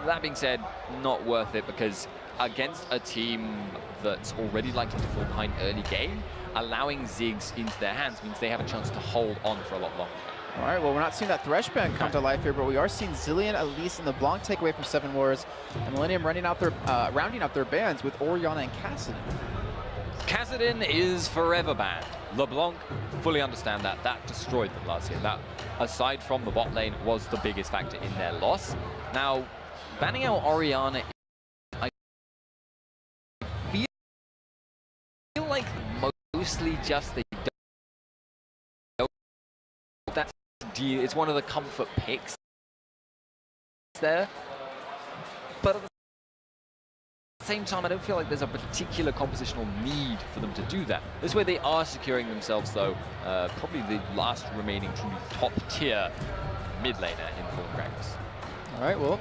That being said, not worth it, because against a team that's already likely to fall behind early game, allowing Ziggs into their hands means they have a chance to hold on for a lot longer. All right, well, we're not seeing that Thresh band come to life here, but we are seeing Zilean at least in the Blanc takeaway from 7 Wars, and Millenium rounding out their bands with Orianna and Kassadin. Kassadin is forever banned. LeBlanc, fully understand that. That destroyed them last year. That, aside from the bot lane, was the biggest factor in their loss. Now, banning out Orianna, I feel like mostly just they don't. It's one of the comfort picks there. But at the same time, I don't feel like there's a particular compositional need for them to do that. This way they are securing themselves, though, probably the last remaining truly top-tier mid laner in Form Ranks. All right, well,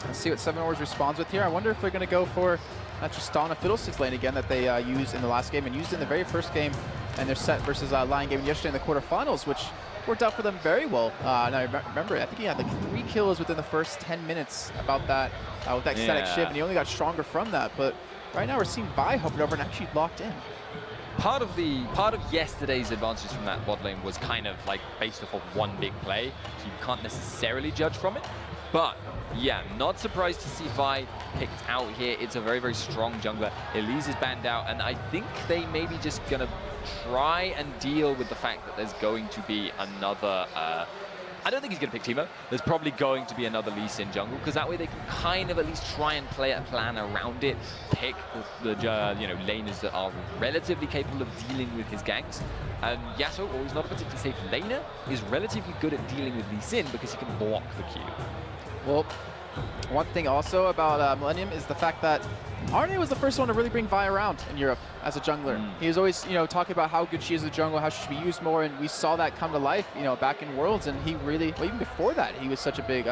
let's see what 7 Wars responds with here. I wonder if they're going to go for that Tristana Fiddlesticks lane again that they used in the last game and used in the very first game and their set versus Lion Gaming yesterday in the quarterfinals, which worked out for them very well. Now, remember, I think he had like 3 kills within the first 10 minutes about that with that static shift, and he only got stronger from that. But right now we're seeing Vi hovered over and actually locked in. Part of yesterday's advantage from that bot lane was kind of like based off of one big play, so you can't necessarily judge from it. But yeah, not surprised to see Vi picked out here. It's a very, very strong jungler. Elise is banned out, and I think they may be just gonna try and deal with the fact that there's going to be another, I don't think he's going to pick Teemo. There's probably going to be another Lee Sin jungle, because that way they can kind of at least try and play a plan around it, pick the laners that are relatively capable of dealing with his ganks. And Yasuo, while he's not a particularly safe laner, is relatively good at dealing with Lee Sin because he can block the Q. Well, one thing also about Millenium is the fact that Arne was the first one to really bring Vi around in Europe as a jungler. He was always, talking about how good she is as a jungle, how she should be used more, and we saw that come to life, back in Worlds, and he really, well, even before that, he was such a big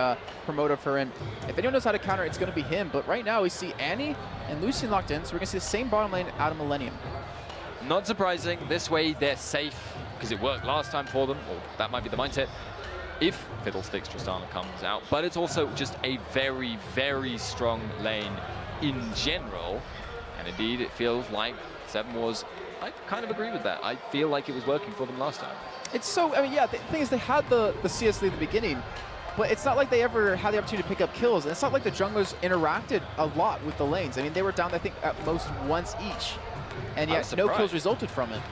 promoter for him. If anyone knows how to counter, it's going to be him, but right now we see Annie and Lucian locked in, so we're going to see the same bottom lane out of Millenium. Not surprising. This way they're safe, because it worked last time for them, or that might be the mindset, if Fiddlesticks Tristana comes out, but it's also just a very, very strong lane in general, and indeed it feels like 7 Wars, I kind of agree with that. I feel like it was working for them last time. It's so, yeah, the thing is they had the CS lead at the beginning, but it's not like they ever had the opportunity to pick up kills, and it's not like the junglers interacted a lot with the lanes. I mean, they were down, I think, at most once each, and yet no kills resulted from it.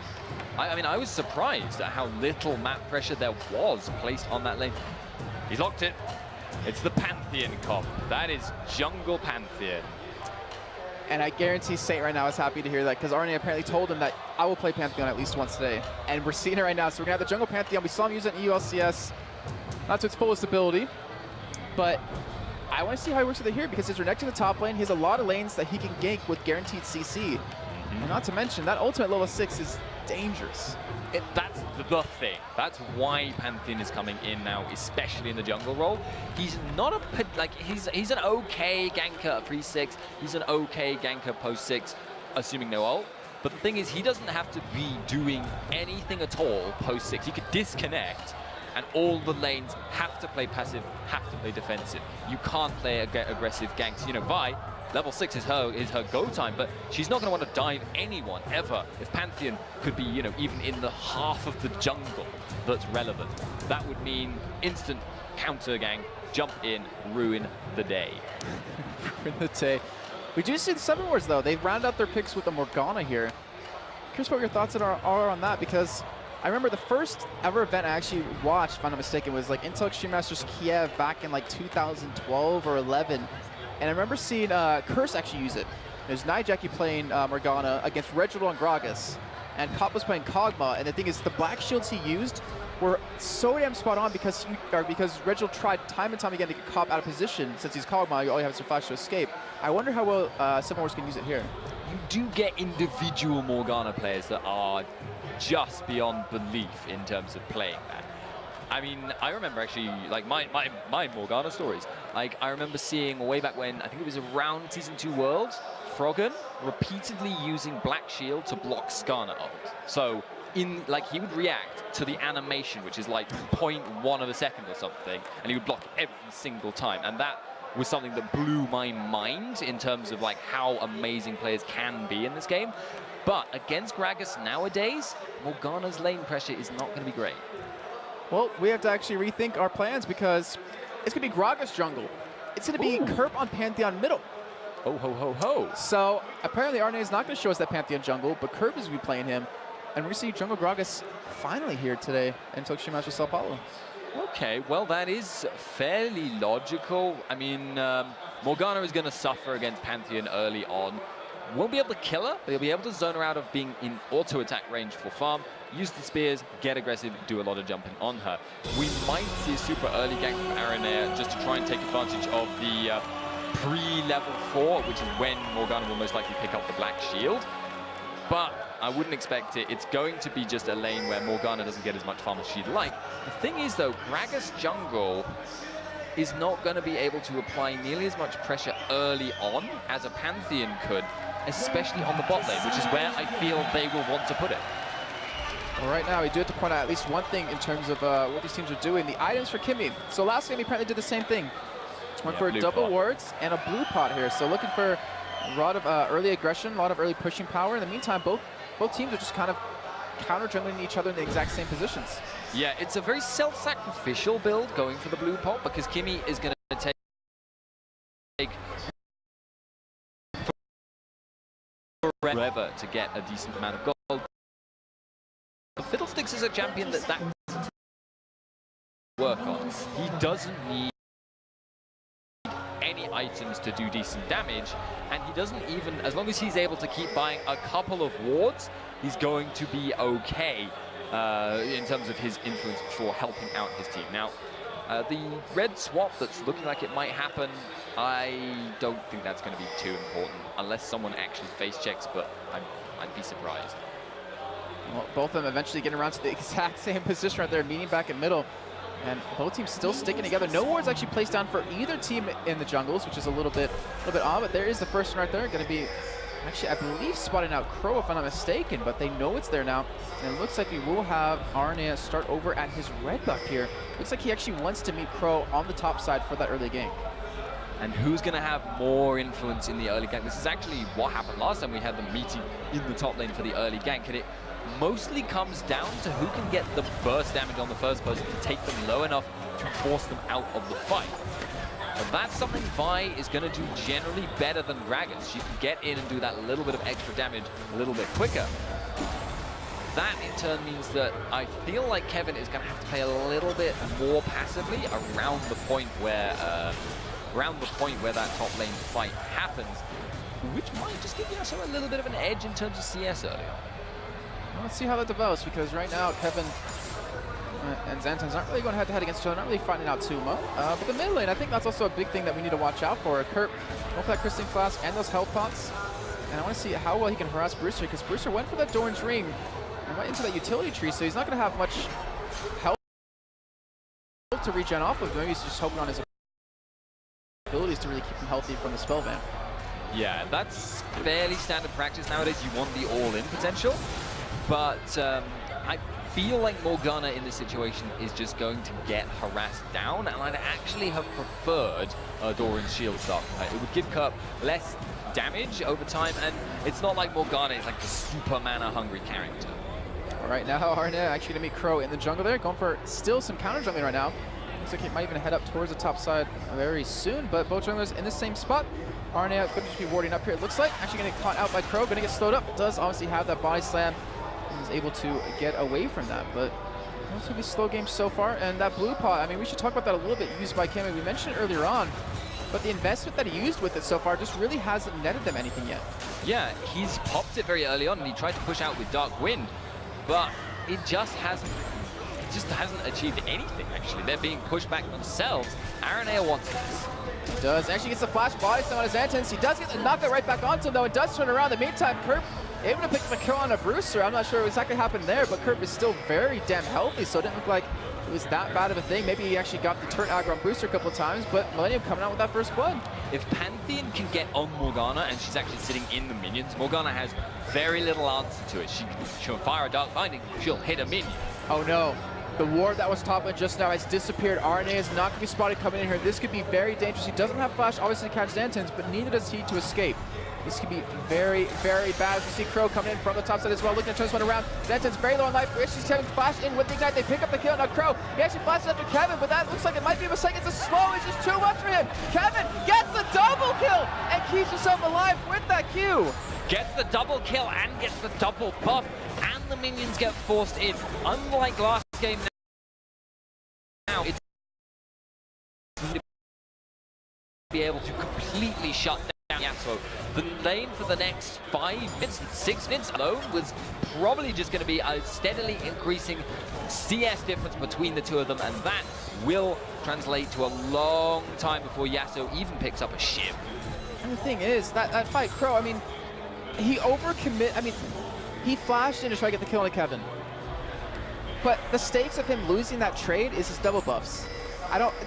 I mean, I was surprised at how little map pressure there was placed on that lane. He's locked it. It's the Pantheon comp. That is Jungle Pantheon. And I guarantee Saint right now is happy to hear that, because Arne apparently told him that I will play Pantheon at least once today. And we're seeing it right now. So we're going to have the Jungle Pantheon. We saw him use it in EULCS, not to its fullest ability. But I want to see how he works with it here, because he's connected to the top lane. He has a lot of lanes that he can gank with guaranteed CC. And not to mention, that ultimate level 6 is dangerous. That's the thing. That's why Pantheon is coming in now, especially in the jungle role. He's not he's an okay ganker at pre-6. He's an okay ganker post-6, assuming no ult. But the thing is, he doesn't have to be doing anything at all post-6. He could disconnect, and all the lanes have to play passive, have to play defensive. You can't play aggressive ganks. Vi, level 6 is her go time, but she's not going to want to dive anyone ever. If Pantheon could be, even in the half of the jungle that's relevant, that would mean instant counter gang, jump in, ruin the day. Ruin the day. We do see the 7 Wars though. They've rounded out their picks with a Morgana here. Curious what your thoughts are on that, because I remember the first ever event I actually watched, if I'm not mistaken, was like Intel Extreme Masters Kiev back in like 2012 or 11. And I remember seeing Curse actually use it. There's Nijaki playing Morgana against Reginald and Gragas, and Cop was playing Kog'Maw. And the thing is, the black shields he used were so damn spot on because Reginald tried time and time again to get Cop out of position. Since he's Kog'Maw, you only have to flash to escape. I wonder how well 7 Wars can use it here. You do get individual Morgana players that are just beyond belief in terms of playing that. I mean, I remember actually, like, my Morgana stories. Like, I remember seeing way back when, I think it was around Season 2 Worlds, Froggen repeatedly using Black Shield to block Skarner ult. So, he would react to the animation, which is like 0.1 of a second or something, and he would block every single time. And that was something that blew my mind in terms of like how amazing players can be in this game. But against Gragas nowadays, Morgana's lane pressure is not going to be great. Well, we have to actually rethink our plans because it's going to be Gragas jungle. It's going to be Kerp on Pantheon middle. Oh, ho, ho, ho. So apparently Arne is not going to show us that Pantheon jungle, but Kerp is going to be playing him. And we're going to see Jungle Gragas finally here today in Tokyo Match with Sao Paulo. Okay, well, that is fairly logical. I mean, Morgana is going to suffer against Pantheon early on. Won't be able to kill her, but he'll be able to zone her out of being in auto-attack range for farm, use the spears, get aggressive, do a lot of jumping on her. We might see a super early gank from Aranea just to try and take advantage of the pre-level 4, which is when Morgana will most likely pick up the Black Shield. But I wouldn't expect it. It's going to be just a lane where Morgana doesn't get as much farm as she'd like. The thing is, though, Gragas jungle is not going to be able to apply nearly as much pressure early on as a Pantheon could, especially on the bot lane, which is where I feel they will want to put it. Well, right now, we do have to point out at least one thing in terms of what these teams are doing. The items for Kimmy. So last game, he apparently did the same thing. Went for double wards and a blue pot here. So looking for a lot of early aggression, a lot of early pushing power. In the meantime, both teams are just kind of counter-jungling each other in the exact same positions. Yeah, it's a very self-sacrificial build going for the blue pot because Kimmy is going to take forever to get a decent amount of gold. But Fiddlesticks is a champion that work on. He doesn't need any items to do decent damage, and he doesn't even, as long as he's able to keep buying a couple of wards, he's going to be okay in terms of his influence for helping out his team. Now, the red swap that's looking like it might happen, I don't think that's going to be too important, unless someone actually face checks, but I'd be surprised. Well, both of them eventually getting around to the exact same position right there, meeting back in middle. And both teams still sticking together. No wards actually placed down for either team in the jungles, which is a little bit odd, but there is the first one right there. Going to be, actually, I believe, spotting out Crow, if I'm not mistaken, but they know it's there now. And it looks like we will have Arne start over at his red buff here. Looks like he actually wants to meet Crow on the top side for that early game. And who's going to have more influence in the early gank? This is actually what happened last time we had them meeting in the top lane for the early gank, and it mostly comes down to who can get the burst damage on the first person to take them low enough to force them out of the fight. But that's something Vi is going to do generally better than Gragas. She can get in and do that little bit of extra damage a little bit quicker. That in turn means that I feel like Kevin is going to have to play a little bit more passively around the point where that top lane fight happens, which might just give Yasuo a little bit of an edge in terms of CS early on. Let's see how that develops, because right now Kevin and Xantan's aren't really going head-to-head against each other, not really finding out too much. But the mid lane, I think that's also a big thing that we need to watch out for. Kerp, both that Crystalline Flask and those health pots. And I want to see how well he can harass Brewster, because Brewster went for that Doran's Ring and went into that utility tree, so he's not going to have much health to regen off of. Maybe he's just hoping on his abilities to really keep him healthy from the spell ban. Yeah, that's fairly standard practice nowadays. You want the all-in potential. But I feel like Morgana in this situation is just going to get harassed down, and I'd actually have preferred Doran's Shield Stock. It would give Kerp less damage over time, and it's not like Morgana is like a super mana-hungry character. All right, now Arne actually going to meet Crow in the jungle there, going for still some counter jumping right now. Looks like he might even head up towards the top side very soon, but both junglers in the same spot. Arne could just be warding up here, it looks like. Actually going to get caught out by Crow, going to get slowed up. Does obviously have that body slam. He's able to get away from that, but it's going to be slow game so far. And that blue pot, I mean, we should talk about that a little bit, used by Kemi. We mentioned it earlier on, but the investment that he used with it so far just really hasn't netted them anything yet. Yeah, he's popped it very early on, and he tried to push out with Dark Wind, but it just hasn't achieved anything, actually. They're being pushed back themselves. Aranea wants this. He does. Actually gets the flash body slam on his Antons. He does get the knockout right back onto him, though. It does turn around. In the meantime, Kerp able to pick the kill on a Brewster. I'm not sure what exactly happened there, but Kerp is still very damn healthy, so it didn't look like it was that bad of a thing. Maybe he actually got the turn aggro on Brewster a couple of times, but Millenium coming out with that first blood. If Pantheon can get on Morgana and she's actually sitting in the minions, Morgana has very little answer to it. She'll fire a Dark Binding, she'll hit a minion. Oh no. The ward that was top lane just now has disappeared. RNA is not going to be spotted coming in here. This could be very dangerous. He doesn't have flash, obviously, to catch Xantans, but neither does he to escape. This could be very, very bad. As we see Crow coming in from the top side as well, looking to turn this one around. Xantans very low on life. We actually see Kevin flash in with the ignite. They pick up the kill. Now Crow, he actually flashes after Kevin, but that looks like it might be a mistake. It's a slow. It's just too much for him. Kevin gets the double kill and keeps himself alive with that Q. Gets the double kill and gets the double buff, and the minions get forced in. Unlike last game now, it's to be able to completely shut down Yasuo. The lane for the next 5 minutes, 6 minutes alone was probably just going to be a steadily increasing CS difference between the two of them, and that will translate to a long time before Yasuo even picks up a shiv. And the thing is, that fight, Crow, I mean, he overcommit. I mean, he flashed in to try to get the kill on Kevin. But the stakes of him losing that trade is his double buffs.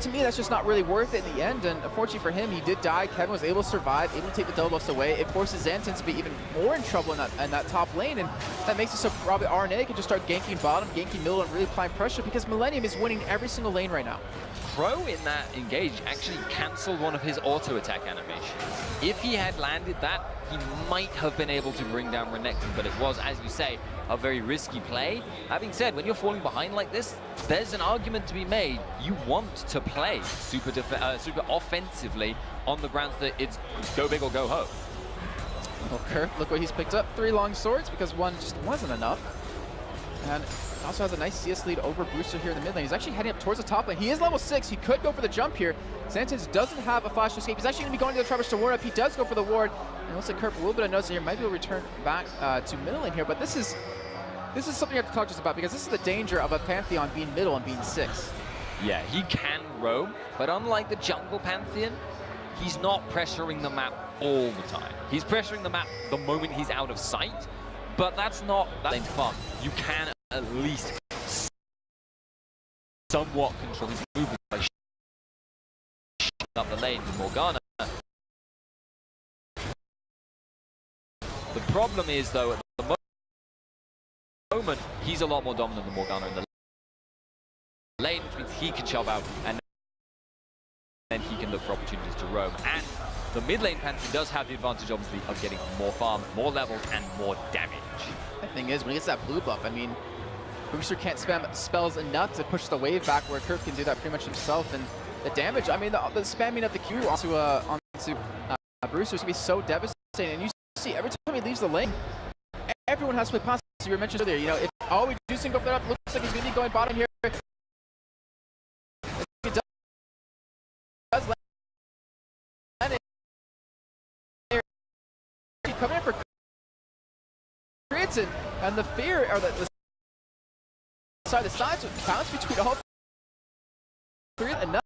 To me, that's just not really worth it in the end, and unfortunately for him, he did die. Kevin was able to survive, able to take the double buffs away. It forces Xantans to be even more in trouble in that top lane, and that makes it so probably RNA can just start ganking bottom, ganking middle, and really applying pressure, because Millenium is winning every single lane right now. Crow in that engage actually cancelled one of his auto attack animations. If he had landed that, he might have been able to bring down Renekton, but it was, as you say, a very risky play. Having said, when you're falling behind like this, there's an argument to be made. You want to play super offensively on the grounds that it's go big or go home. Well, Kirk, look what he's picked up. 3 long swords, because one just wasn't enough. And also has a nice CS lead over Brewster here in the mid lane. He's actually heading up towards the top lane. He is level 6. He could go for the jump here. Xantans doesn't have a flash to escape. He's actually going to be going to the Trapper to ward up. He does go for the ward. And it looks like Kirk, a little bit of notice here, might be able to return back to middle lane here. But this is something you have to talk to us about, because this is the danger of a Pantheon being middle and being 6. Yeah, he can roam, but unlike the jungle Pantheon, he's not pressuring the map all the time. He's pressuring the map the moment he's out of sight, but that's not that lane fun. You can at least somewhat control his movement by up the lane with Morgana. The problem is, though, at the moment, he's a lot more dominant than Morgana in the lane, which means he can shove out, and then he can look for opportunities to roam. And the mid lane Pantheon does have the advantage, obviously, of getting more farm, more levels, and more damage. The thing is, when he gets that blue buff, I mean, Brewster can't spam spells enough to push the wave back, where Kirk can do that pretty much himself. And the damage, I mean, the spamming of the Q onto Brewster is going to be so devastating. And you see, every time he leaves the lane, everyone has to play passive. You were mentioned earlier, you know, if all we do is go for that up, looks like he's going to be going bottom here. If he does land it, coming in for Creatin, and the fear, or the sides bounce between all three enough.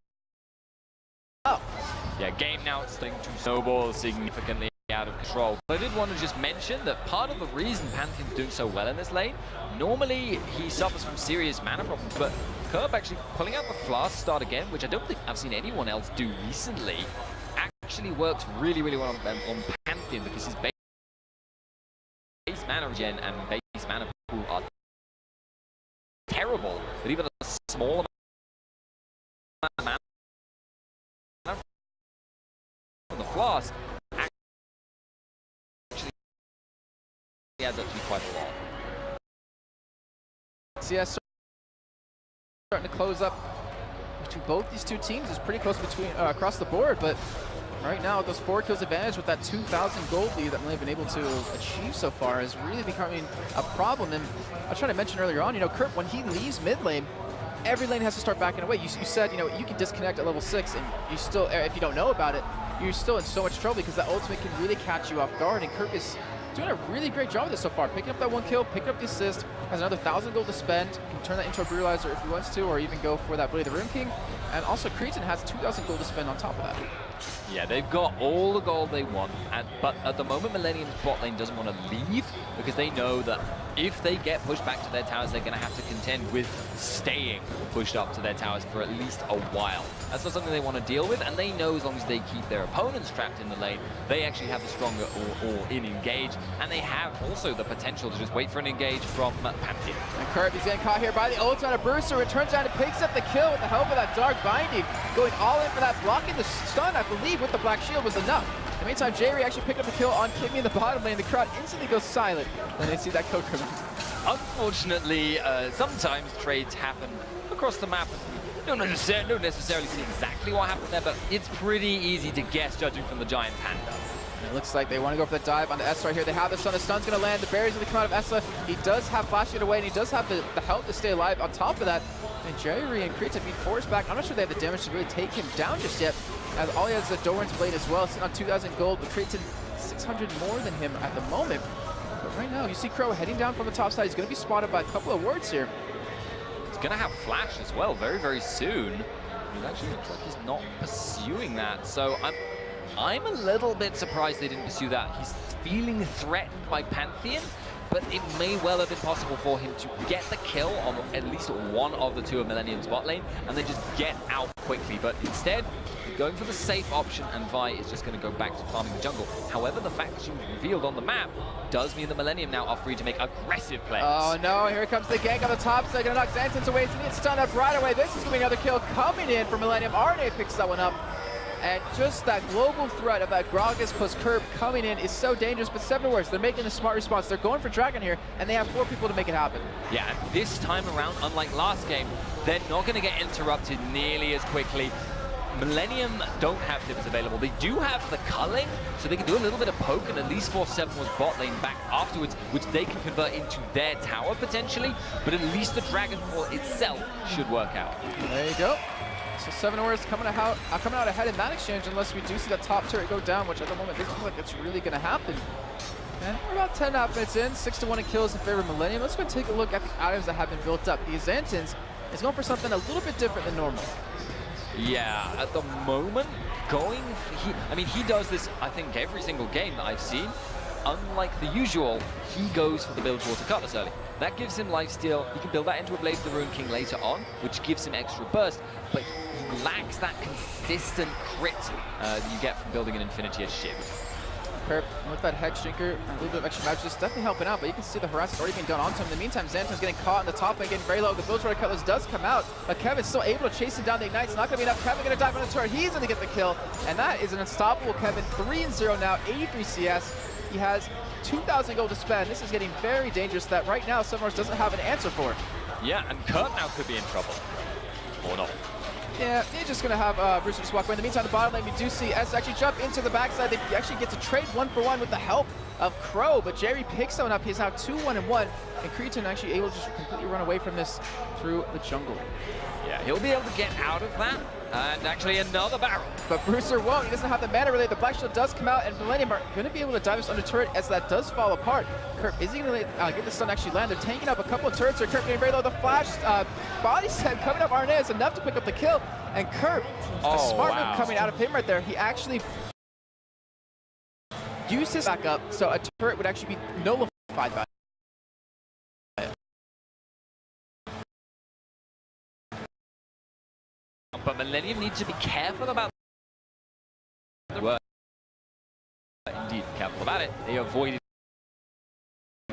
Yeah, game now it's starting to snowball significantly out of control. But I did want to just mention that part of the reason Pantheon's doing so well in this lane, normally he suffers from serious mana problems, but Kerb actually pulling out the Flask start again, which I don't think I've seen anyone else do recently, actually works really, really well on Pantheon, because his base mana regen and base mana pool are terrible, but even a small amount of mana from the Flask actually adds up to quite a lot. CS starting to close up between both these two teams. It's pretty close between across the board, but right now those 4 kills advantage with that 2,000 gold lead that they've been able to achieve so far is really becoming a problem. And I was trying to mention earlier on, you know, Kurt, when he leaves mid lane, every lane has to start backing away. You said, you know, you can disconnect at level 6, and you still, if you don't know about it, you're still in so much trouble, because that ultimate can really catch you off guard. And Kirk is doing a really great job of this so far, picking up that 1 kill, picking up the assist, has another 1,000 gold to spend, can turn that into a Brutalizer if he wants to, or even go for that Blade of the Rune King. And also Cretan has 2,000 gold to spend on top of that. Yeah, they've got all the gold they want, but at the moment, Millenium's bot lane doesn't want to leave because they know that if they get pushed back to their towers, they're going to have to contend with staying pushed up to their towers for at least a while. That's not something they want to deal with, and they know as long as they keep their opponents trapped in the lane, they actually have the stronger all-in engage, and they have also the potential to just wait for an engage from Pantheon. And Kirby's getting caught here by the ult on a Brewster, it turns out and picks up the kill with the help of that Dark Binding, going all in for that, blocking the stun, I believe, with the Black Shield was enough. In the meantime, Jerry actually picked up the kill on Kimmy in the bottom lane. The crowd instantly goes silent when they see that kill coming. Unfortunately, sometimes trades happen across the map. Don't necessarily see exactly what happened there, but it's pretty easy to guess judging from the Giant Panda. And it looks like they want to go for the dive on the S right here. They have the stun. The stun's going to land. The barrier's going to come out of Esla. He does have Flash it away, and he does have the help to stay alive. On top of that, and Jerry and Creed have been forced back. I'm not sure they have the damage to really take him down just yet, as all he has is the Doran's Blade as well, sitting on 2,000 gold, but Creighton 600 more than him at the moment. But right now, you see Crow heading down from the top side. He's going to be spotted by a couple of wards here. He's going to have Flash as well very, very soon. It actually looks like he's not pursuing that, so I'm a little bit surprised they didn't pursue that. He's feeling threatened by Pantheon, but it may well have been possible for him to get the kill on at least one of the two of Millenium's bot lane and then just get out quickly. But instead, going for the safe option, and Vi is just going to go back to farming the jungle. However, the fact that she was revealed on the map does mean that Millenium now are free to make aggressive plays. Oh no, here comes the gank on the top side, going to knock Xantans away, so he gets stunned up right away. This is going to be another kill coming in for Millenium. RNA picks that one up. And just that global threat of that Gragas plus Curb coming in is so dangerous, but 7 words, they're making a smart response. They're going for Dragon here, and they have 4 people to make it happen. Yeah, and this time around, unlike last game, they're not going to get interrupted nearly as quickly. Millenium don't have pivots available. They do have the culling, so they can do a little bit of poke and at least force 7 Wars bot lane back afterwards, which they can convert into their tower potentially, but at least the Dragon Ball itself should work out. There you go. So 7 Wars coming out ahead in that exchange, unless we do see the top turret go down, which at the moment doesn't look like it's really going to happen. And we're about 10.5 minutes in, 6-1 in kills in favor of Millenium. Let's go take a look at the items that have been built up. The Xantans is going for something a little bit different than normal. Yeah, at the moment, he does this, I think, every single game that I've seen. Unlike the usual, he goes for the Bilgewater Cutlass early. That gives him lifesteal. He can build that into a Blade of the Rune King later on, which gives him extra burst, but he lacks that consistent crit that you get from building an Infinity Edge shiv. Perp with that Hex Shinker, a little bit of extra magic, just definitely helping out, but you can see the harassment already being done onto him. In the meantime, Xantan's getting caught in the top lane, getting very low. The Bilgewater Cutlass does come out, but Kevin's still able to chase him down. The Ignite's not going to be enough. Kevin going to dive on the turret. He's going to get the kill, and that is an unstoppable Kevin. 3-0 now, 83 CS. He has 2,000 gold to spend. This is getting very dangerous that right now Sunrise doesn't have an answer for it. Yeah, and Kurt now could be in trouble. Or not. Yeah, he's just going to have Brewster just walk away. In the meantime, the bottom lane, we do see S actually jump into the backside. They actually get to trade 1-for-1 with the help of Crow, but Jerry picks someone up. He's now 2-1-1, and Cretan actually able to just completely run away from this through the jungle. Yeah, he'll be able to get out of that, and actually another barrel. But Brewster won't. He doesn't have the mana relay. The Black Shield does come out, and Millenium are going to be able to dive us under turret as that does fall apart. Kirk, is he going to get the stun actually land? They're tanking up a couple of turrets here. Kirk getting very low. The flash body set coming up Arnett is enough to pick up the kill. And Kirk, a smart move coming out of him right there. He actually used his back up, so a turret would actually be nullified by it. But Millenium needs to be careful about the word. Indeed, careful about it. They avoided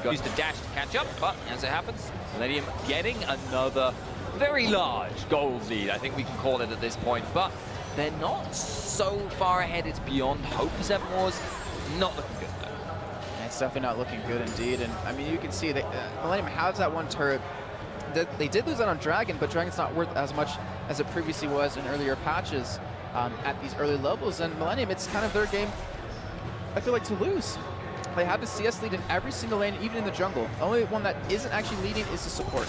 used the dash to catch up, but as it happens, Millenium getting another very large gold lead, I think we can call it at this point, but they're not so far ahead. It's beyond hope for 7 Wars. Not looking good though. It's definitely not looking good indeed, and I mean you can see that Millenium has that one turret. They did lose out on Dragon, but Dragon's not worth as much as it previously was in earlier patches at these early levels, and Millenium, it's kind of their game, I feel like, to lose. They have the CS lead in every single lane, even in the jungle. The only one that isn't actually leading is the support.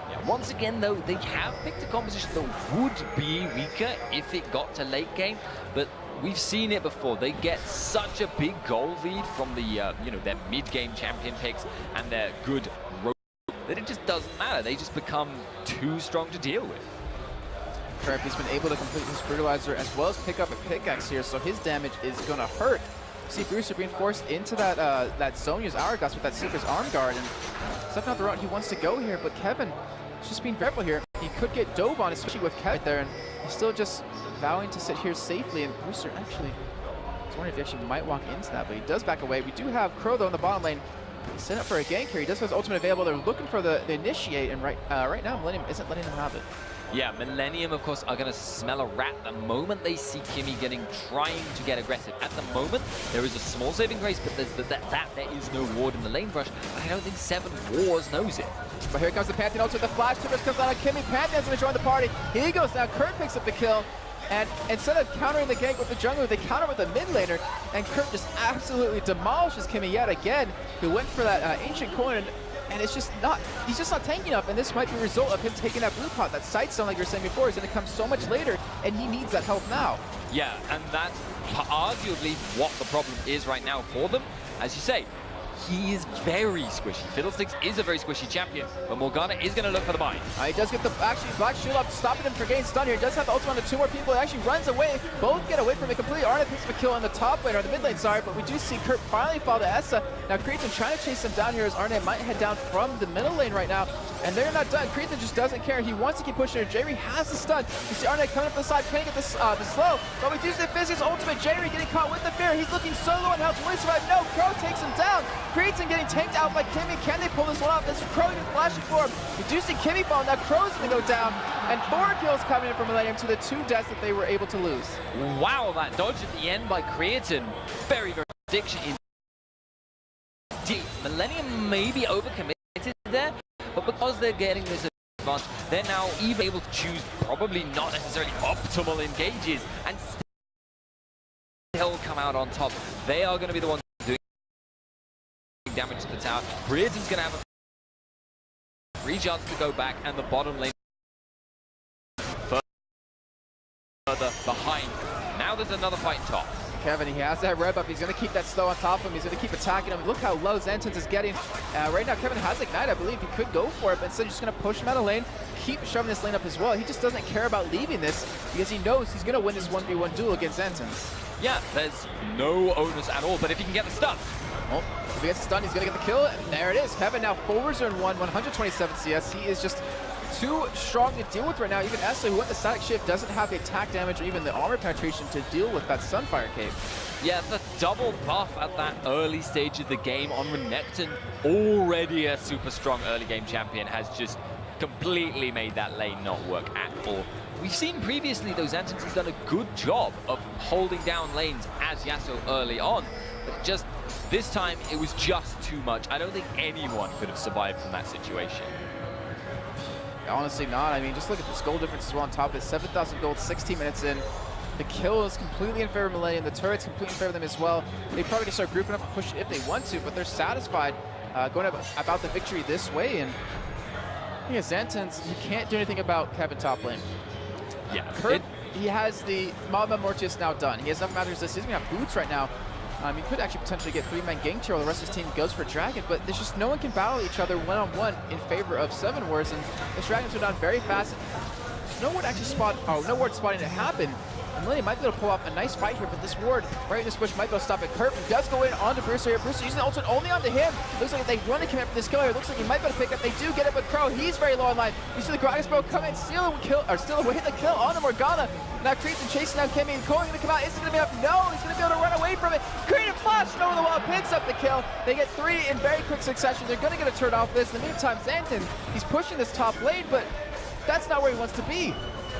Yeah, once again, though, they have picked a composition that would be weaker if it got to late game, but we've seen it before. They get such a big goal lead from the, their mid-game champion picks and their good road that it just doesn't matter. They just become too strong to deal with. Curve. He's been able to complete his brutalizer as well as pick up a pickaxe here, so his damage is going to hurt. See Brewster being forced into that Zhonya's Hourglass with that Seeker's Arm Guard, and it's not the route he wants to go here, but Kevin is just being careful here. He could get dove on, especially with Kevin right there, and he's still just vowing to sit here safely, and Brewster actually, I was wondering if he actually might walk into that, but he does back away. We do have Crow, though, in the bottom lane. He's set up for a gank here. He does have his ultimate available. They're looking for the initiate, and right now, Millenium isn't letting him have it. Yeah, Millenium, of course, are going to smell a rat the moment they see Kimmy trying to get aggressive. At the moment, there is a small saving grace, but there is no ward in the lane brush. I don't think Seven Wars knows it. But here comes the Pantheon ult with the flash. Timbers comes out on Kimmy. Pantheon's going to join the party. Here he goes now. Kurt picks up the kill. And instead of countering the gank with the jungle, they counter with the mid laner. And Kurt just absolutely demolishes Kimmy yet again, who went for that ancient coin. And it's just not, he's just not tanking enough, and this might be a result of him taking that blue pot. That sight stone, like you were saying before, is going to come so much later, and he needs that help now. Yeah, and that's arguably what the problem is right now for them. As you say, he is very squishy. Fiddlesticks is a very squishy champion, but Morgana is going to look for the bind. He does get the Black Shield up, stopping him from getting stunned here. He does have the ultimate on the two more people. He actually runs away. Both get away from it completely. Arna picks up a kill in the top lane, or the mid lane, sorry, but we do see Kurt finally fall to Essa. Now Cretan trying to chase him down here as Arna might head down from the middle lane right now. And they're not done. Cretan just doesn't care. He wants to keep pushing her. Jerry has the stun. You see Arna coming up the side, trying to get the slow. But we do see Physics ultimate. Jerry getting caught with the fear. He's looking so low on health. Will he survive? No, Crow takes him down. Cretan getting tanked out by Kimmy. Can they pull this one off? This Crow even flashing for him. We do see Kimmy fall. Now Crow's going to go down. And 4 kills coming in from Millenium to the 2 deaths that they were able to lose. Wow, that dodge at the end by Cretan. Very, very addiction indeed. Millenium may be overcommitted there, but because they're getting this advantage, they're now even able to choose probably not necessarily optimal engages and still come out on top. They are going to be the ones doing damage to the tower. Creatan's going to have a free chance to go back, and the bottom lane further behind. Now there's another fight top. Kevin, he has that red buff. He's going to keep that slow on top of him. He's going to keep attacking him. Look how low Zenton's is getting. Right now, Kevin has Ignite, I believe. He could go for it, but instead he's just going to push him out of lane, keep shoving this lane up as well. He just doesn't care about leaving this because he knows he's going to win this 1v1 duel against Zenton's. Yeah, there's no onus at all, but if he can get the stun. Well, if he gets the stun, he's going to get the kill, and there it is. Kevin now 4-1, 127 CS. He is just too strong to deal with right now. Even Esli, who went the static shift, doesn't have the attack damage or even the armor penetration to deal with that Sunfire Cape. Yeah, the double buff at that early stage of the game on Renekton, already a super strong early game champion, has just completely made that lane not work at all. We've seen previously those Antons has done a good job of holding down lanes as Yasuo early on, but just this time it was just too much. I don't think anyone could have survived from that situation. Honestly not. I mean, just look at this gold difference as well on top of it. 7,000 gold, 16 minutes in. The kill is completely in favor of Millenium. The turret's completely in favor of them as well. They probably can start grouping up and push if they want to, but they're satisfied going about the victory this way. And I think Xantans, you can't do anything about Kevin top lane. Yeah. Kurt, he has the Mama Mortius now done. He has enough matters this. He's going to have boots right now. He could actually potentially get 3-man gank tier while the rest of his team goes for Dragon, but there's just no one can battle each other one-on-one in favor of 7 Wars, and the Dragons are down very fast. No ward actually no ward spotting it happen. And Millenium might be able to pull off a nice fight here, but this ward right in this bush might be able to stop it. Kurt does go in onto Brewster here. Brewster using the ultimate only onto him. Looks like they run to commit for this kill here. Looks like he might be able to pick up. They do get it, but Crow, he's very low on line. You see the Gragas Bro come in, steal away the kill onto Morgana. Now Cretan chasing down Kimmy, and Cole's going to come out. Is it going to be up? No, he's going to be able to run away from it. Cretan flash over the wall, picks up the kill. They get 3 in very quick succession. They're going to get a turn off this. In the meantime, Xanton, he's pushing this top lane, but that's not where he wants to be.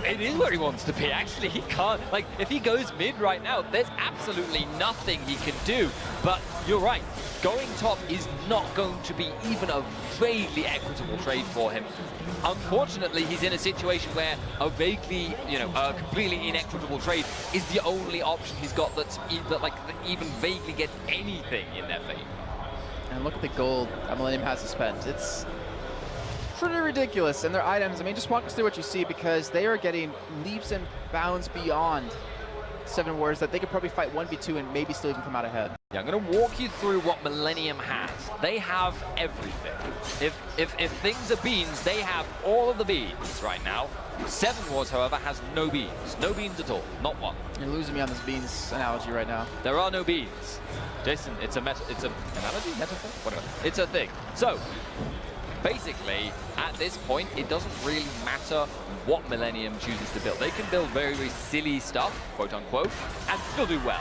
It is where he wants to be, actually. He can't, like, if he goes mid right now, there's absolutely nothing he can do. But you're right, going top is not going to be even a vaguely equitable trade for him. Unfortunately, he's in a situation where a vaguely, a completely inequitable trade is the only option he's got that even vaguely gets anything in their favor. And look at the gold that Millenium has to spend. It's pretty ridiculous. And their items, I mean, just walk us through what you see, because they are getting leaps and bounds beyond 7 Wars that they could probably fight 1v2 and maybe still even come out ahead. Yeah, I'm going to walk you through what Millenium has. They have everything. If things are beans, they have all of the beans right now. Seven Wars, however, has no beans. No beans at all. Not one. You're losing me on this beans analogy right now. There are no beans. Jason, it's an analogy? Metaphor? Whatever. It's a thing. So, basically, at this point, it doesn't really matter what Millenium chooses to build. They can build very, very silly stuff, quote unquote, and still do well.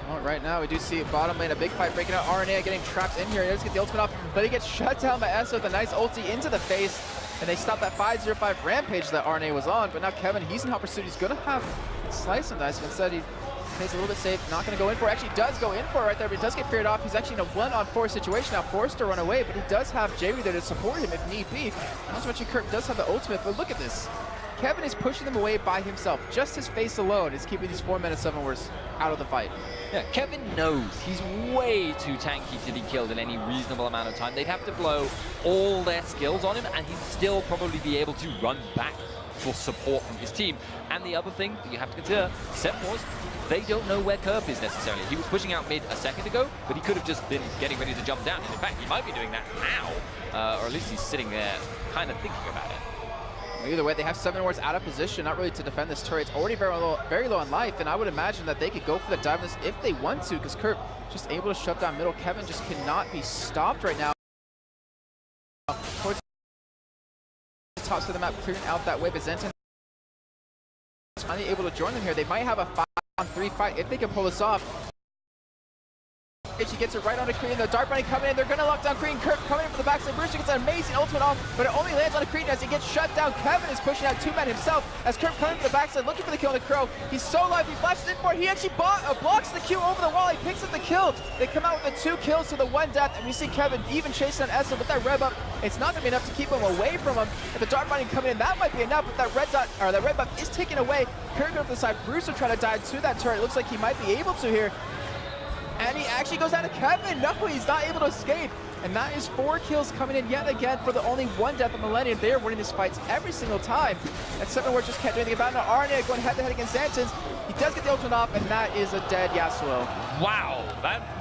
Well, right now, we do see bottom lane, a big fight breaking out. RNA getting trapped in here. He does get the ultimate off, but he gets shut down by Essa with a nice ulti into the face. And they stop that 5-0-5 rampage that RNA was on. But now Kevin, he's in hot pursuit. He's going to have slice and dice. But instead, he plays a little bit safe. Not going to go in for it. Actually does go in for it right there, but he does get feared off. He's actually in a 1-on-4 situation now, forced to run away. But he does have Jerry there to support him if need be. Not so much Kirk does have the ultimate, but look at this. Kevin is pushing them away by himself. Just his face alone is keeping these 4-minute 7 wars out of the fight. Yeah, Kevin knows he's way too tanky to be killed in any reasonable amount of time. They'd have to blow all their skills on him, and he'd still probably be able to run back for support from his team. And the other thing that you have to consider, 7 Wars, they don't know where Kerp is necessarily. He was pushing out mid a second ago, but he could have just been getting ready to jump down. And in fact, he might be doing that now, or at least he's sitting there kind of thinking about it. Either way, they have 7 Wars out of position, not really to defend this turret. It's already very low on life, and I would imagine that they could go for the dive on this if they want to, because Kirk just able to shut down middle. Kevin just cannot be stopped right now. Towards the top of the map, clearing out that way, but Zenton is finally able to join them here. They might have a 5-on-3 fight if they can pull this off. She gets it right onto Kreen. The Dart Bunny coming in. They're going to lock down Kreen. Kirk coming in for the backside. Brewster gets an amazing ultimate off, but it only lands on a Kreen as he gets shut down. Kevin is pushing out 2-man himself as Kirk coming for the backside, looking for the kill on the Crow. He's so live. He flashes in for it. He actually blocks the Q over the wall. He picks up the kill. They come out with the 2 kills to the 1 death, and we see Kevin even chasing on Essa with that red buff. It's not going to be enough to keep him away from him. If the Dart Bunny coming in, that might be enough, but that red buff is taken away. Kirk goes to the side. Brewster trying to dive to that turret. It looks like he might be able to here. And he actually goes down to Kevin. No, he's not able to escape. And that is 4 kills coming in yet again for the only 1 death of Millenium. They are winning these fights every single time. And 7 Wars just can't do anything about it. Now RNA going head-to-head against Xantins. He does get the ultimate off, and that is a dead Yasuo. Wow,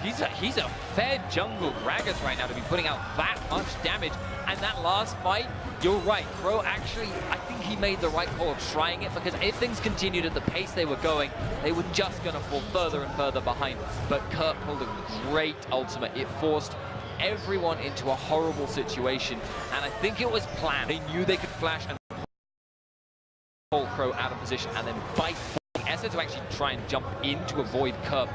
he's a fair jungle Gragas right now to be putting out that much damage. And that last fight, you're right, Crow actually, I think he made the right call of trying it, because if things continued at the pace they were going, they were just going to fall further and further behind. But Kurt pulled a great ultimate. It forced everyone into a horrible situation, and I think it was planned. They knew they could flash and pull Crow out of position, and then bite Essa to actually try and jump in to avoid Kurt,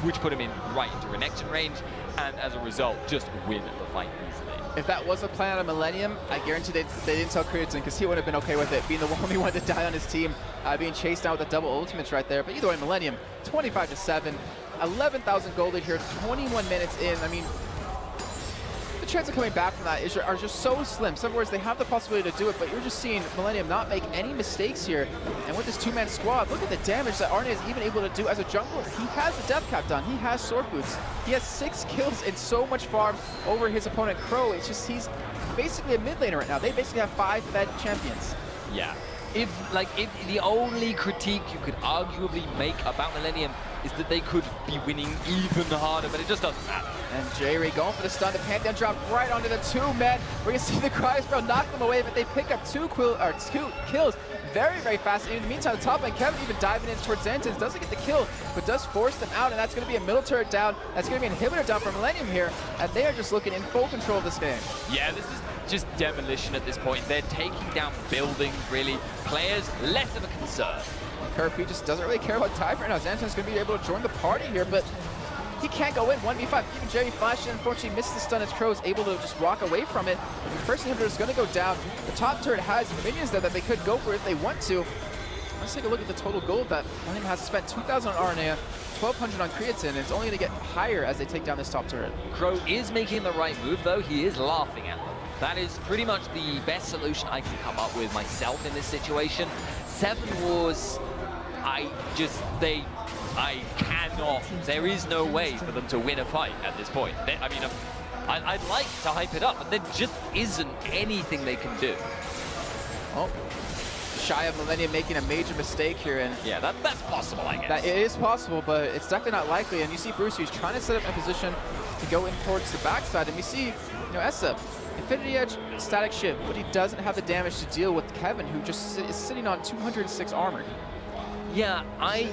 which put him in right into renection range, and as a result, just win the fight easily. If that was a plan on Millenium, I guarantee they didn't tell Creaton, because he would have been okay with it, being the only one to die on his team, being chased down with the double ultimates right there. But either way, Millenium, 25-7, 11,000 gold lead here, 21 minutes in. I mean, the chance of coming back from that are just so slim. Some words, they have the possibility to do it, but you're just seeing Millenium not make any mistakes here. And with this 2-man squad, look at the damage that Arne is even able to do as a jungler. He has the death cap done. He has sword boots. He has 6 kills and so much farm over his opponent Crow. It's just, he's basically a mid laner right now. They basically have 5 fed champions. Yeah. If the only critique you could arguably make about Millenium is that they could be winning even harder, but it just doesn't matter. And J-Ray going for the stun. The Pantheon drop right onto the 2-man. We're going to see the Cryosprout knock them away, but they pick up 2 kills very, very fast. And in the meantime, the top lane, Kevin even diving in towards Xantins, doesn't get the kill, but does force them out, and that's going to be a middle turret down. That's going to be an inhibitor down for Millenium here, and they are just looking in full control of this game. Yeah, this is just demolition at this point. They're taking down buildings, really. Players, less of a concern. Kirk, he just doesn't really care about dive right now. Xantin's going to be able to join the party here, but he can't go in 1v5. Even Jerry flashed in, unfortunately missed the stun as Crow is able to just walk away from it. The first inhibitor is going to go down. The top turret has minions there that they could go for if they want to. Let's take a look at the total gold that Millenium has spent. 2,000 on RNA, 1,200 on Creatine, and it's only going to get higher as they take down this top turret. Crow is making the right move, though. He is laughing at them. That is pretty much the best solution I can come up with myself in this situation. 7 Wars, I cannot, there is no way for them to win a fight at this point. I mean, I'd like to hype it up, but there just isn't anything they can do. Oh, shy of Millenium making a major mistake here. And yeah, that's possible, I guess. It is possible, but it's definitely not likely. And you see Bruce, who's trying to set up a position to go in towards the backside, and we see, Essa Infinity Edge, static shift, but he doesn't have the damage to deal with Kevin, who just is sitting on 206 armor. Yeah,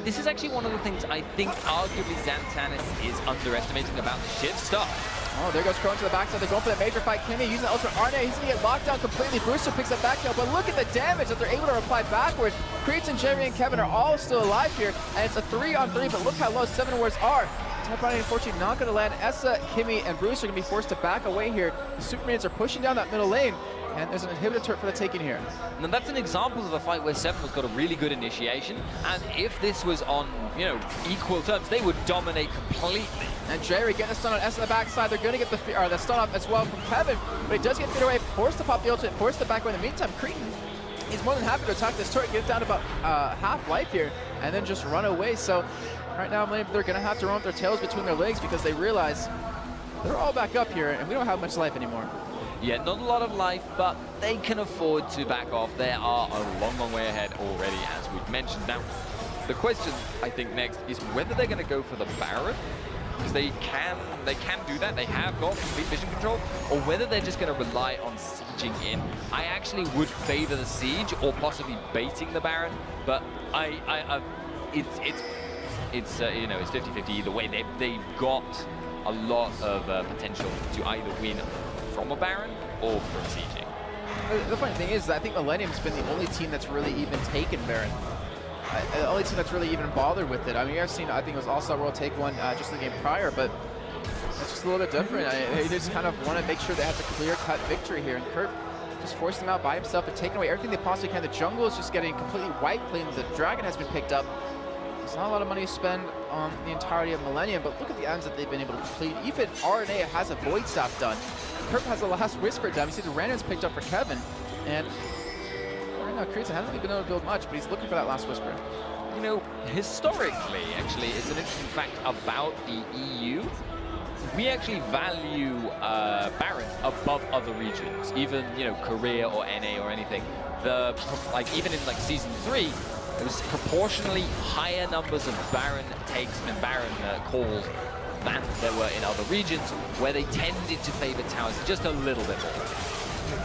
this is actually one of the things I think arguably Xantanis is underestimating about the shift stuff. Oh, there goes Crone to the backside. They're going for the major fight. Kimmy using the ultimate Arne. He's going to get locked down completely. Brewster picks up back tail, but look at the damage that they're able to reply backwards. Creeds and Jerry and Kevin are all still alive here, and it's a 3-on-3, but look how low 7 wards are. Type Running, unfortunately, not going to land. Essa, Kimmy, and Bruce are going to be forced to back away here. The Supermans are pushing down that middle lane, and there's an inhibitor turret for the taking here. And that's an example of a fight where Seven has got a really good initiation, and if this was on, you know, equal terms, they would dominate completely. And Jerry getting a stun on Essa on the backside. They're going to get the stun off as well from Kevin, but he does get fit away, forced to pop the ultimate, forced to back away. In the meantime, Cretan, he's more than happy to attack this turret, get it down to about half life here, and then just run away. So right now, they're going to have to run with their tails between their legs because they realize they're all back up here, and we don't have much life anymore. Yeah, not a lot of life, but they can afford to back off. They are a long, long way ahead already, as we've mentioned. Now, the question, I think, next is whether they're going to go for the Baron, because they can do that. They have got complete vision control, or whether they're just going to rely on sieging in. I actually would favor the siege, or possibly baiting the Baron, but it's you know, it's 50-50 either way. They've got a lot of potential to either win from a Baron or from sieging. The funny thing is that I think Millenium's been the only team that's really even taken Baron. The only team that's really even bothered with it. I mean, I've seen, I think it was All-Star World take one just in the game prior, but it's just a little bit different. They just kind of want to make sure they have the clear-cut victory here, and Kurt just forced them out by himself and taking away everything they possibly can. The jungle is just getting completely wiped clean. The dragon has been picked up. There's not a lot of money to spend on the entirety of Millenium, but look at the items that they've been able to complete. Even RNA has a Void Staff done. Kirk has the last Whisper done. You see the randoms picked up for Kevin, and right now Creedson hasn't really been able to build much, but he's looking for that last Whisper. You know, historically, actually, it's an interesting fact about the EU. We actually value Baron above other regions, even, you know, Korea or NA or anything. Even in like Season 3, there was proportionally higher numbers of Baron takes and Baron calls than there were in other regions, where they tended to favor towers just a little bit more.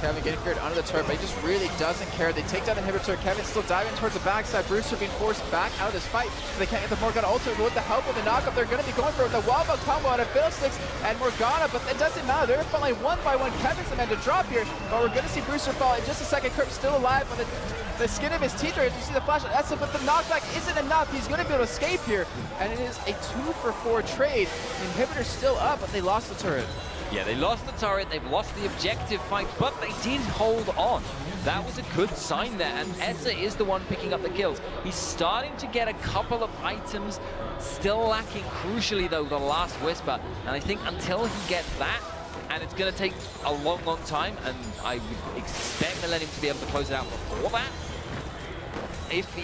Kevin getting cleared under the turret, but he just really doesn't care. They take down the inhibitor. Kevin still diving towards the backside. Brewster being forced back out of this fight. They can't get the Morgana ultimate, but with the help of the knockup, they're going to be going for the wall bug combo out of Fiddlesticks and Morgana, but it doesn't matter. They're finally one by one. Kevin's the man to drop here, but we're going to see Brewster fall in just a second. Kirk's still alive on the skin of his teeth. As you see the flash on Essa, but the knockback isn't enough. He's going to be able to escape here, and it is a 2-for-4 trade. The inhibitor's still up, but they lost the turret. Yeah, they lost the turret, they've lost the objective fight, but they did hold on. That was a good sign there, and Essa is the one picking up the kills. He's starting to get a couple of items, still lacking, crucially though, the last Whisper. And I think until he gets that, and it's going to take a long, long time, and I would expect Millenium to be able to close it out before that. It's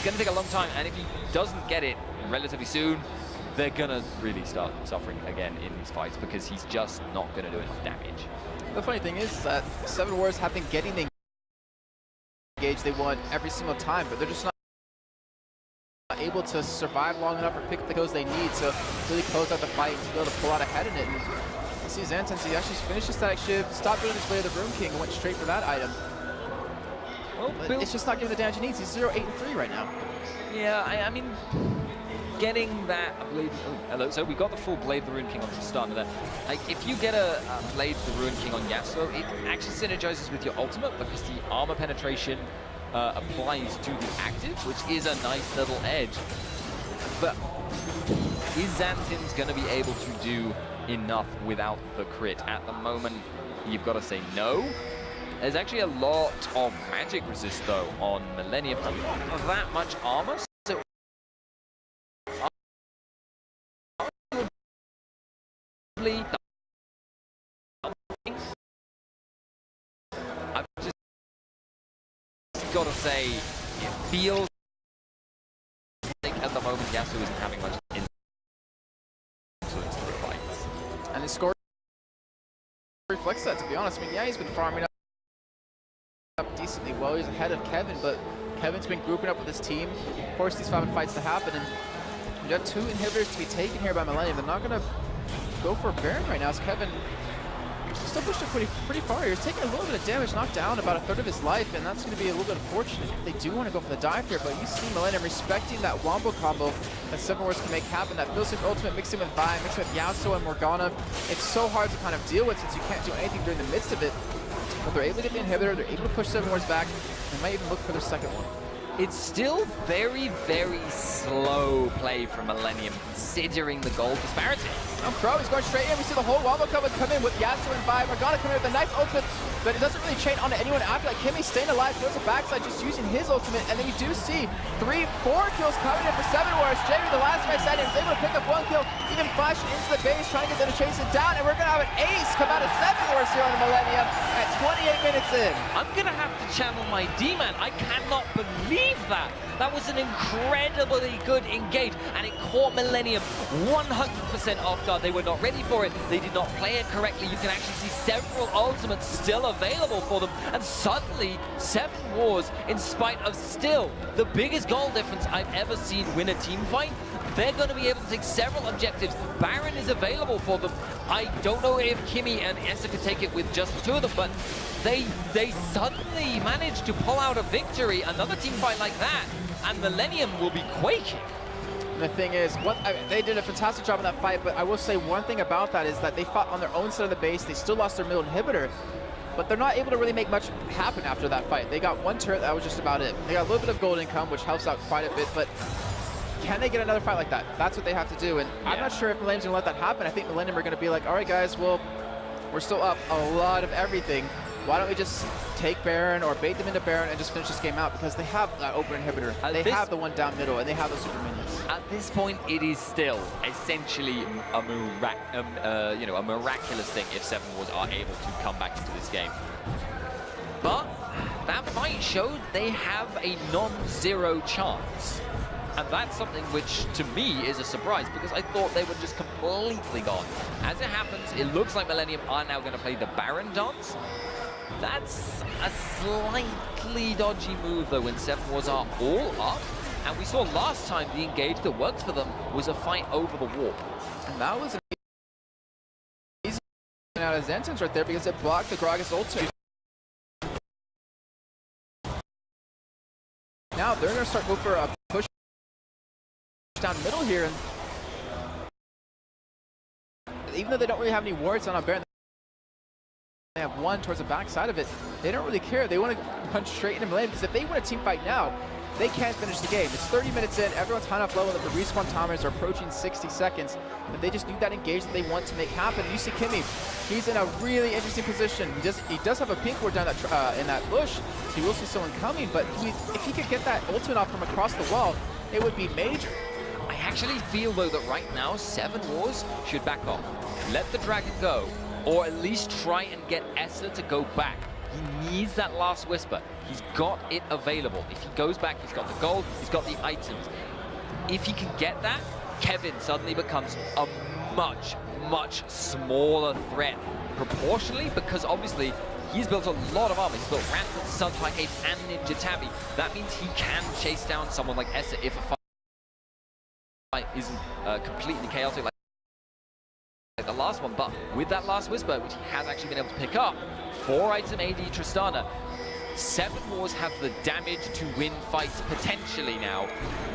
going to take a long time, and if he doesn't get it relatively soon, they're going to really start suffering again in these fights because he's just not going to do enough damage. The funny thing is that Seven Wars have been getting the engage they want every single time, but they're just not able to survive long enough or pick up the kills they need to really close out the fight and to be able to pull out ahead in it. And you see Xantanis, he actually finished his static shift, stopped doing his Blade of the Rune King, and went straight for that item. Well, it's just not giving the damage he needs. He's 0-8-3 right now. Yeah, I mean, getting that Blade. Oh, hello. So we got the full Blade of the Rune King on the start of that. Like, if you get a Blade of the Rune King on Yasuo, it actually synergizes with your ultimate because the armor penetration applies to the active, which is a nice little edge. But is Xantin's going to be able to do enough without the crit? At the moment, you've got to say no. There's actually a lot of magic resist, though, on Millenium. Not that much armor. So I've just got to say, it feels like at the moment Yasuo isn't having much influence in the fights. And his score reflects that, to be honest. I mean, yeah, he's been farming up decently well. He's ahead of Kevin, but Kevin's been grouping up with his team, forced these 5 fights to happen, and we got 2 inhibitors to be taken here by Millenium. They're not going to go for a Baron right now, as Kevin Still pushed it pretty far. He's taking a little bit of damage, knocked down about a third of his life, and that's going to be a little bit unfortunate if they do want to go for the dive here. But you see Millenium respecting that wombo combo that Seven Wars can make happen. That Philosophic ultimate mixing with Vi, mixing with Yasuo and Morgana. It's so hard to kind of deal with since you can't do anything during the midst of it. But they're able to get the inhibitor, they're able to push Seven Wars back, and might even look for their second one. It's still very, very slow play from Millenium, considering the gold disparity. Crow is going straight in. We see the whole wombo combo come in with Yasuo and Vi. Morgana coming in with a nice ultimate, but it doesn't really chain onto anyone after that. Kimmy staying alive, goes to backside, just using his ultimate, and then you do see 3-4 kills coming in for Seven Wars. Jamie, the last 5 seconds, is able to pick up 1 kill, even flashing into the base, trying to get them to chase it down, and we're going to have an ace come out of Seven Wars here on the Millenium at 28 minutes in. I'm going to have to channel my D-man. I cannot believe that. That was an incredibly good engage, and it caught Millenium 100% off guard. They were not ready for it. They did not play it correctly. You can actually see several ultimates still available for them, and suddenly Seven Wars, in spite of still the biggest goal difference I've ever seen win a team fight, they're going to be able to take several objectives. Baron is available for them. I don't know if Kimmy and Essa could take it with just the 2 of them, but they suddenly managed to pull out a victory. Another team fight like that, and Millenium will be quaking. And the thing is, they did a fantastic job in that fight, but I will say one thing about that is that they fought on their own side of the base. They still lost their middle inhibitor, but they're not able to really make much happen after that fight. They got 1 turret, that was just about it. They got a little bit of gold income, which helps out quite a bit, but can they get another fight like that? That's what they have to do, and yeah. I'm not sure if Millennium's gonna let that happen. I think Millenium are gonna be like, all right guys, well, we're still up a lot of everything. Why don't we just take Baron or bait them into Baron and just finish this game out, because they have that open inhibitor. They have the one down middle, and they have those super minions. At this point, it is still essentially a miraculous thing if Seven Wars are able to come back into this game. But that fight showed they have a non-zero chance. And that's something which, to me, is a surprise, because I thought they were just completely gone. As it happens, it looks like Millenium are now going to play the Baron dance. That's a slightly dodgy move, though, when Seven Wars are all up. And we saw last time the engage that worked for them was a fight over the wall. And that was an easy out of Zenton's right there, because it blocked the Gragas ultimate. Now they're going to start going for a push down middle here, and even though they don't really have any wards on Baron, they have 1 towards the back side of it. They don't really care. They want to punch straight into Millenium, because if they win a team fight now, they can't finish the game. It's 30 minutes in, everyone's high enough level that the respawn timers are approaching 60 seconds, but they just need that engage that they want to make happen. You see Kimmy, he's in a really interesting position. He does have a pink ward down that in that bush, so he will see someone coming, but if he could get that ultimate off from across the wall, it would be major. I actually feel, though, that right now, Seven Wars should back off. Let the Dragon go, or at least try and get Essa to go back. He needs that last whisper. He's got it available. If he goes back, he's got the gold, he's got the items. If he can get that, Kevin suddenly becomes a much, much smaller threat proportionally, because obviously he's built a lot of armor. He's built Rampant, Sunfire Cape, and Ninja Tabby. That means he can chase down someone like Essa if a fight isn't completely chaotic like the last one. But with that last whisper, which he has actually been able to pick up, 4-item AD Tristana, Seven Wars have the damage to win fights potentially now.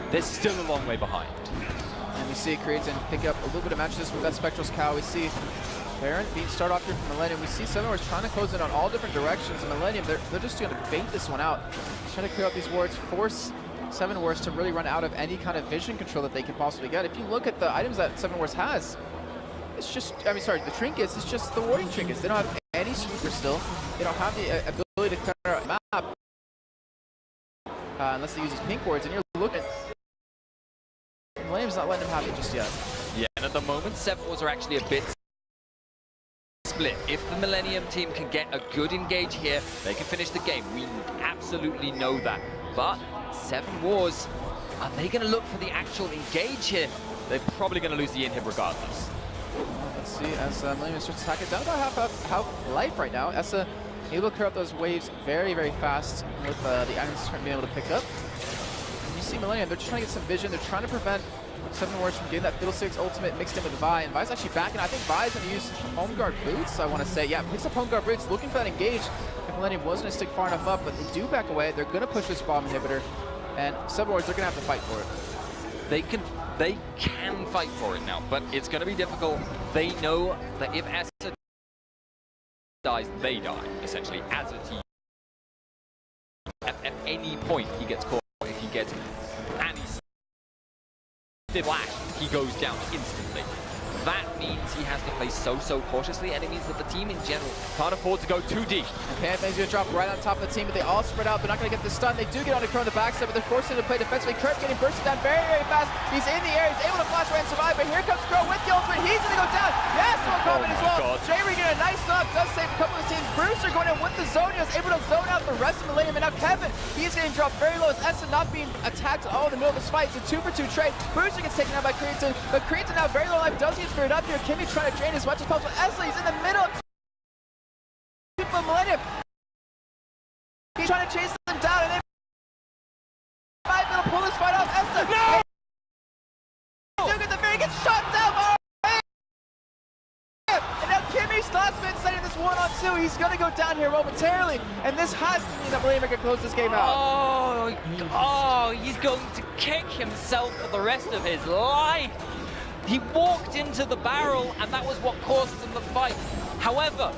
They're still a long way behind. And we see Creatin pick up a little bit of matches with that Spectral's Cow. We see Baron being start off here from Millenium. We see Seven Wars trying to close in on all different directions. And Millenium, they're just going to bait this one out. Trying to clear out these wards, force Seven Wars to really run out of any kind of vision control that they can possibly get. If you look at the items that Seven Wars has, it's just, the trinkets, it's just the warding trinkets. They don't have any sweeper still. They don't have the ability to clear out a map unless they use these pink wards. And you're looking, Millenium's not letting them have it just yet. Yeah, and at the moment, Seven Wars are actually a bit split. If the Millenium team can get a good engage here, they can finish the game. We absolutely know that. But Seven Wars, are they going to look for the actual engage here? They're probably going to lose the inhib regardless. Let's see, as Millenium starts attacking down about half life right now. Essa able to clear up those waves very, very fast with the items being able to pick up. And you see Millenium, they're just trying to get some vision. They're trying to prevent Seven Wars from getting that Fiddlesticks ultimate mixed in with Vi, and Vi's actually backing. I think Vi's going to use home guard boots, I want to say. Yeah, picks up home guard boots, looking for that engage. If Millenium wasn't going to stick far enough up, but they do back away. They're going to push this bomb inhibitor, and Seven Wars, they're going to have to fight for it. They can fight for it now, but it's going to be difficult. They know that if Essa dies, they die, essentially, as a team. At any point, he gets caught. If he gets flash, he goes down instantly. That means he has to play so cautiously, and it means that the team in general can't afford to go too deep. And Panther's going to drop right on top of the team, but they all spread out. They're not going to get the stun. They do get on the Crow on the backside, but they're forcing him to play defensively. Kurt getting bursted down very fast. He's in the air. He's able to flash away and survive, but here comes Crow with the ultimate. He's going to go down. Yes, no comment as well. Jaery getting a nice knock. Does save a couple of teams. Brewster going in with the zone. He was able to zone out the rest of Millenium, and now Kevin, he's getting dropped very low. As Essa not being attacked at all in the middle of this fight. It's a 2-for-2 trade. Brewster gets taken out by Creaton, but Creaton now very low life. Does get spirit up here. Kimmy trying to drain as much as possible. Esley's in the middle of Millenium. He's trying to chase them down, and then Five will pull this fight off. Essa. No! Duke at the very gets shot down. And now Kimmy's last man setting this 1-on-2. He's going to go down here momentarily, and this has to mean that Millenium can close this game out. Oh, he's going to kick himself for the rest of his life. He walked into the barrel, and that was what caused them the fight. However,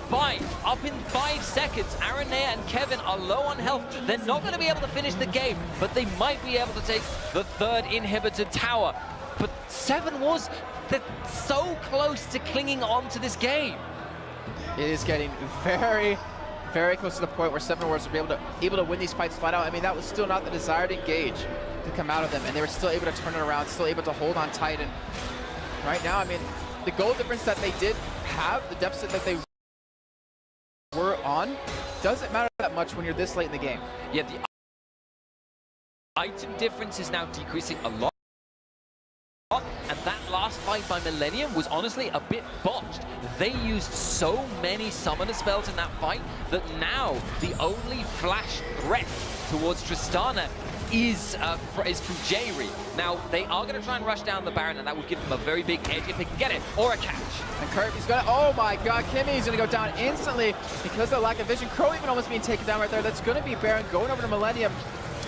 up in 5 seconds, Aranea and Kevin are low on health. They're not going to be able to finish the game, but they might be able to take the 3rd inhibitor tower. But Seven Wars, they're so close to clinging on to this game. It is getting very close to the point where Seven Wars will be able to win these fights flat out. I mean, that was still not the desired engage to come out of them, and they were still able to turn it around, still able to hold on tight. And right now, I mean, the goal difference that they did have, the deficit that they were on, doesn't matter that much when you're this late in the game. Yeah, the item difference is now decreasing a lot. And that last fight by Millenium was honestly a bit botched. They used so many summoner spells in that fight that now the only flash threat towards Tristana is from Jaery. Now, they are going to try and rush down the Baron, and that would give them a very big edge if they can get it, or a catch. And Kirby's going to, oh my god, Kimmy's going to go down instantly because of the lack of vision. Crow even almost being taken down right there. That's going to be Baron going over to Millenium,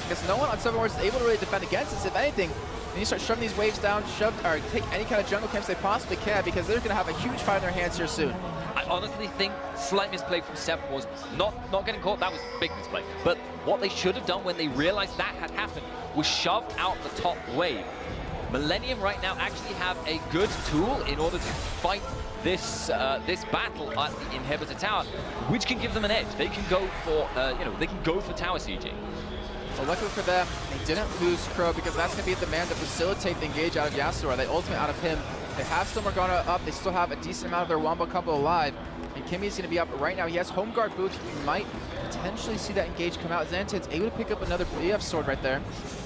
because no one on Seven Wars is able to really defend against this. If anything, they need to start shoving these waves down, or take any kind of jungle camps they possibly can, because they're going to have a huge fight in their hands here soon. I honestly think slight misplay from Seven Wars, not getting caught, that was a big misplay. But what they should have done when they realized that had happened was shove out the top wave. Millenium right now actually have a good tool in order to fight this this battle at the inhibitor tower, which can give them an edge. They can go for they can go for tower sieging. Well, luckily for them, they didn't lose Crow, because that's going to be the man to facilitate the engage out of Yasuo. They ultimate out of him. They have still Morgana up. They still have a decent amount of their Wombo combo alive. And Kimmy's going to be up right now. He has home guard boots. We might potentially see that engage come out. Xantid's able to pick up another BF sword right there.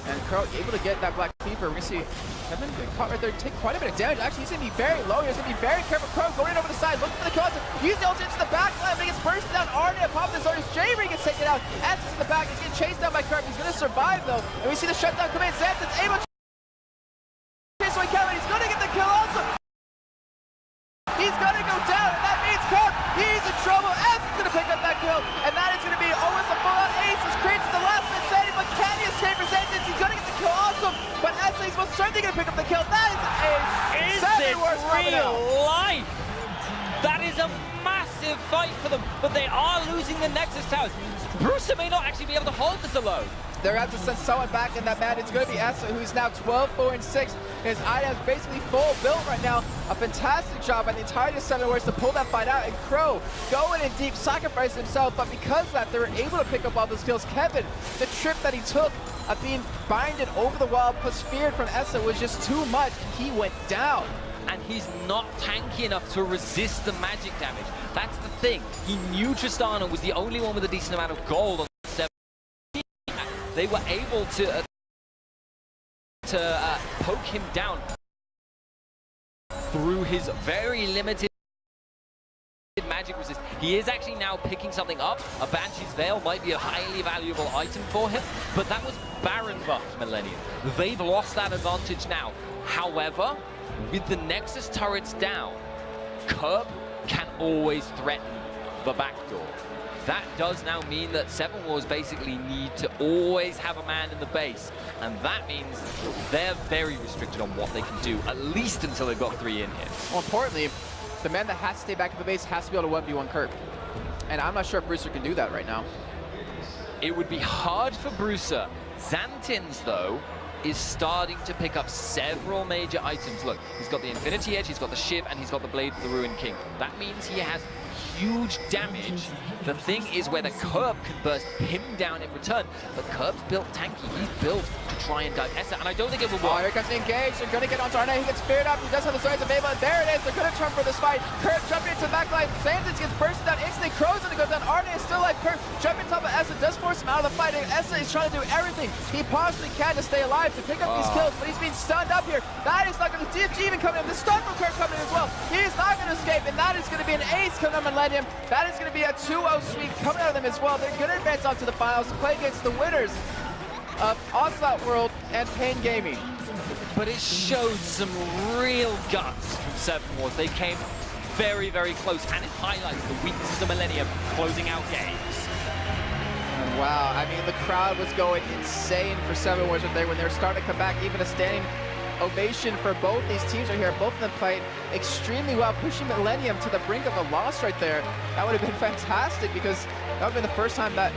And Crow able to get that Black Cleaver. We're going to see Kevin get caught right there, take quite a bit of damage. Actually, he's going to be very low. He's going to be very careful. Crow going in over the side, looking for the kills. He's the ultimate into the back line, but he gets bursted down. Arden popping his sword. Jaery gets taken out. Essence in the back. He's getting chased down by Kirby. He's going to survive, though. And we see the shutdown come in. Xantid's able to chase away Kevin. He's going to get the kill also. He's going to go down, and that means Kirk, he's in trouble. Essence going to pick up that kill, and that is going to be almost a full-on ace. This creates the last man standing, but can he escape for Xantid? He's going to get the kill also, but Essence most certainly going to pick up the kill. That is an ace. Is it real life? That is a massive fight for them, but they are losing the Nexus towers. Brewster may not actually be able to hold this alone. They're going to have to send someone back in that man. It's going to be Essa, who's now 12-4-6. His item is basically full built right now. A fantastic job by the entire Seven Wars to pull that fight out. And Crow going in deep, sacrificing himself. But because of that, they were able to pick up all those kills. Kevin, the trip that he took of being binded over the wall plus feared from Essa was just too much. He went down. And he's not tanky enough to resist the magic damage. That's the thing. He knew Tristana was the only one with a decent amount of gold on 7. They were able to poke him down through his very limited magic resist. He is actually now picking something up. A Banshee's Veil might be a highly valuable item for him, but that was Baron buffed Millennium. They've lost that advantage now. However, with the Nexus turrets down, Curb can always threaten the backdoor. That does now mean that Seven Wars basically need to always have a man in the base, and that means they're very restricted on what they can do, at least until they've got 3 in here. More importantly, the man that has to stay back in the base has to be able to 1v1 Curb. And I'm not sure if Brewster can do that right now. It would be hard for Brewster. Xantins, though, is starting to pick up several major items. Look, he's got the Infinity Edge, he's got the Shiv, and he's got the Blade of the Ruined King. That means he has huge damage. The thing is whether Curb can burst him down in return, but Curb's built tanky. He's built to try and dive Essa, and I don't think it will work. Oh, here comes the engage. They're going to get onto Arne. He gets speared up. He does have the Zoids available, and there it is. They're going to turn for this fight. Curb jumping into the back line. Xantins gets bursted down instantly. Crow's going to go down. Arne is still like Curb. Jumping top of Essa does force him out of the fight. And Essa is trying to do everything he possibly can to stay alive, to pick up these kills, but he's being stunned up here. That is not going to DFG even coming in. The stun from Curb coming in as well. He is not going to escape, and that is going to be an ace coming up Millennium. That is going to be a 2-0 sweep coming out of them as well. They're going to advance on to the finals to play against the winners of Onslaught World and Pain Gaming. But it showed some real guts from Seven Wars. They came very, very close, and it highlights the weaknesses of Millennium closing out games. Wow, I mean, the crowd was going insane for Seven Wars right there when they were starting to come back. Even a standing ovation for both these teams right here. Both of them played extremely well, pushing Millennium to the brink of a loss right there. That would have been fantastic, because that would have been the first time that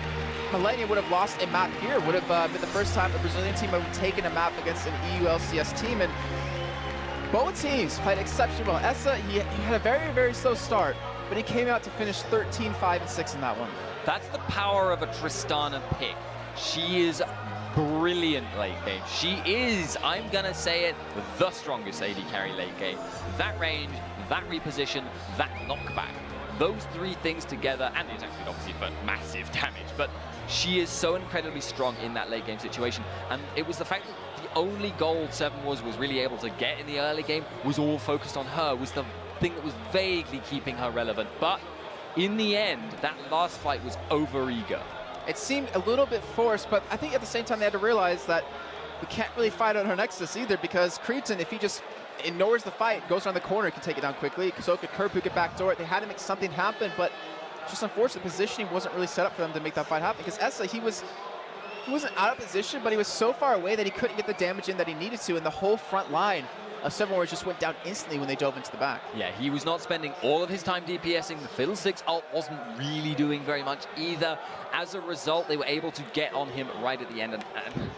Millennium would have lost a map here. Would have been the first time a Brazilian team would have taken a map against an EU LCS team. And both teams played exceptionally well. Essa, he had a very, very slow start, but he came out to finish 13, 5, and 6 in that one. That's the power of a Tristana pick. She is brilliant late game. She is, I'm gonna say it, the strongest AD carry late game. That range, that reposition, that knockback. Those 3 things together, and it's actually obviously for massive damage, but she is so incredibly strong in that late game situation. And it was the fact that the only gold Seven Wars was really able to get in the early game was all focused on her, was the thing that was vaguely keeping her relevant. But in the end, that last fight was over-eager. It seemed a little bit forced, but I think at the same time they had to realize that we can't really fight on her Nexus either, because Cretan, if he just ignores the fight, goes around the corner, he can take it down quickly. So could Curb, who could backdoor it. They had to make something happen, but just unfortunate, positioning wasn't really set up for them to make that fight happen, because Essa, he wasn't out of position, but he was so far away that he couldn't get the damage in that he needed to, and the whole front line of Seven Wars just went down instantly when they dove into the back. Yeah, he was not spending all of his time DPSing. The Fiddlesticks ult wasn't really doing very much either. As a result, they were able to get on him right at the end. And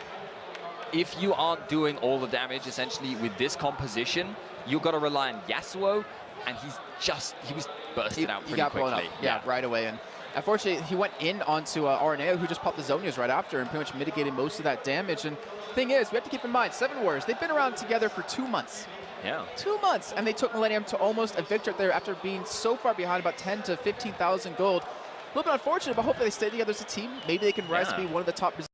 if you aren't doing all the damage, essentially, with this composition, you've got to rely on Yasuo, and he was bursted out pretty quickly. Blown up. Yeah, right away. And unfortunately, he went in onto Araneo, who just popped the Zonias right after and pretty much mitigated most of that damage. And thing is, we have to keep in mind, Seven Wars, they've been around together for 2 months. Yeah. 2 months, and they took Millennium to almost a victory there after being so far behind, about 10 to 15,000 gold. A little bit unfortunate, but hopefully they stay together as a team. Maybe they can rise to be one of the top